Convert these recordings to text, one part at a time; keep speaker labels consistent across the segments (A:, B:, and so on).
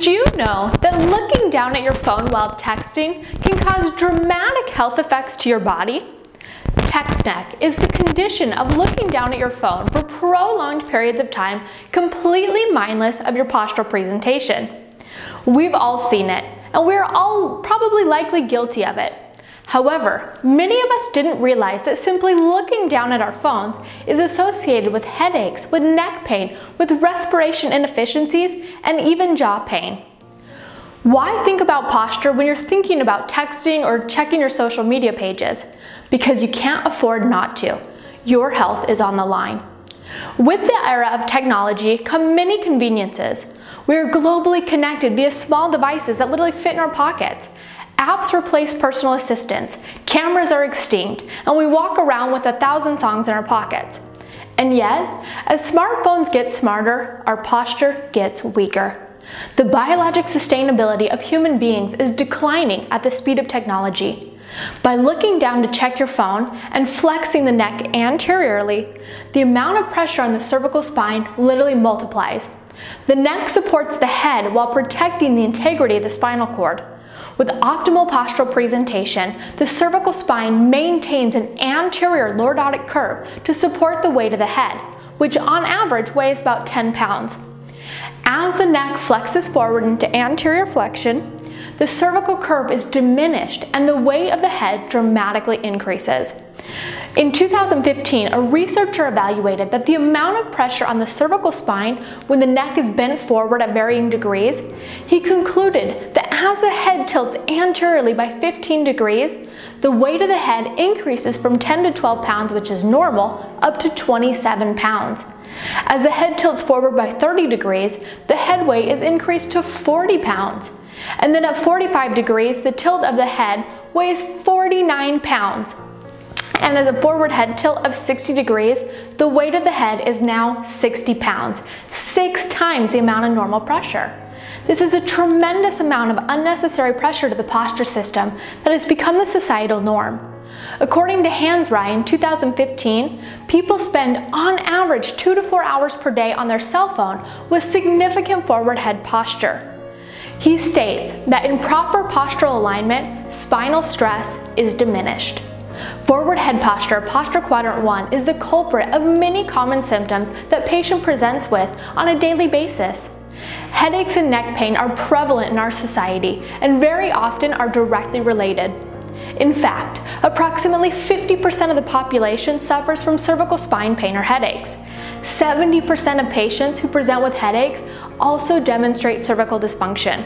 A: Did you know that looking down at your phone while texting can cause dramatic health effects to your body? Text neck is the condition of looking down at your phone for prolonged periods of time, completely mindless of your postural presentation. We've all seen it, and we're all probably likely guilty of it. However, many of us didn't realize that simply looking down at our phones is associated with headaches, with neck pain, with respiration inefficiencies, and even jaw pain. Why think about posture when you're thinking about texting or checking your social media pages? Because you can't afford not to. Your health is on the line. With the era of technology come many conveniences. We are globally connected via small devices that literally fit in our pockets. Apps replace personal assistants, cameras are extinct, and we walk around with 1,000 songs in our pockets. And yet, as smartphones get smarter, our posture gets weaker. The biologic sustainability of human beings is declining at the speed of technology. By looking down to check your phone and flexing the neck anteriorly, the amount of pressure on the cervical spine literally multiplies. The neck supports the head while protecting the integrity of the spinal cord. With optimal postural presentation, the cervical spine maintains an anterior lordotic curve to support the weight of the head, which on average weighs about 10 pounds. As the neck flexes forward into anterior flexion, the cervical curve is diminished and the weight of the head dramatically increases. In 2015, a researcher evaluated that the amount of pressure on the cervical spine when the neck is bent forward at varying degrees. He concluded that as the head tilts anteriorly by 15 degrees, the weight of the head increases from 10 to 12 pounds, which is normal, up to 27 pounds. As the head tilts forward by 30 degrees, the head weight is increased to 40 pounds. And then at 45 degrees, the tilt of the head weighs 49 pounds. And as a forward head tilt of 60 degrees, the weight of the head is now 60 pounds, 6 times the amount of normal pressure. This is a tremendous amount of unnecessary pressure to the posture system that has become the societal norm. According to Hansrey in 2015, people spend on average 2 to 4 hours per day on their cell phone with significant forward head posture. He states that in proper postural alignment, spinal stress is diminished. Forward head posture, posture quadrant 1, is the culprit of many common symptoms that patient presents with on a daily basis. Headaches and neck pain are prevalent in our society and very often are directly related. In fact, approximately 50% of the population suffers from cervical spine pain or headaches. 70% of patients who present with headaches also demonstrate cervical dysfunction.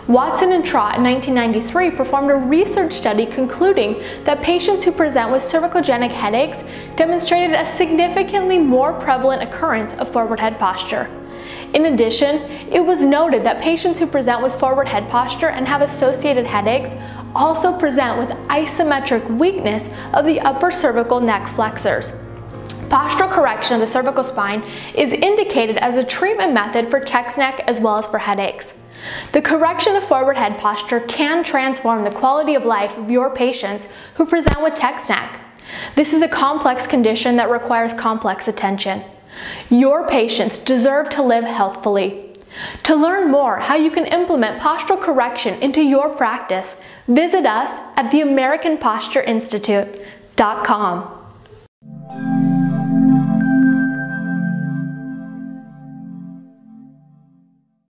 A: Watson and Trott in 1993 performed a research study concluding that patients who present with cervicogenic headaches demonstrated a significantly more prevalent occurrence of forward head posture. In addition, it was noted that patients who present with forward head posture and have associated headaches also present with isometric weakness of the upper cervical neck flexors. Postural correction of the cervical spine is indicated as a treatment method for text neck as well as for headaches. The correction of forward head posture can transform the quality of life of your patients who present with text neck. This is a complex condition that requires complex attention. Your patients deserve to live healthfully. To learn more how you can implement postural correction into your practice, visit us at theamericanpostureinstitute.com.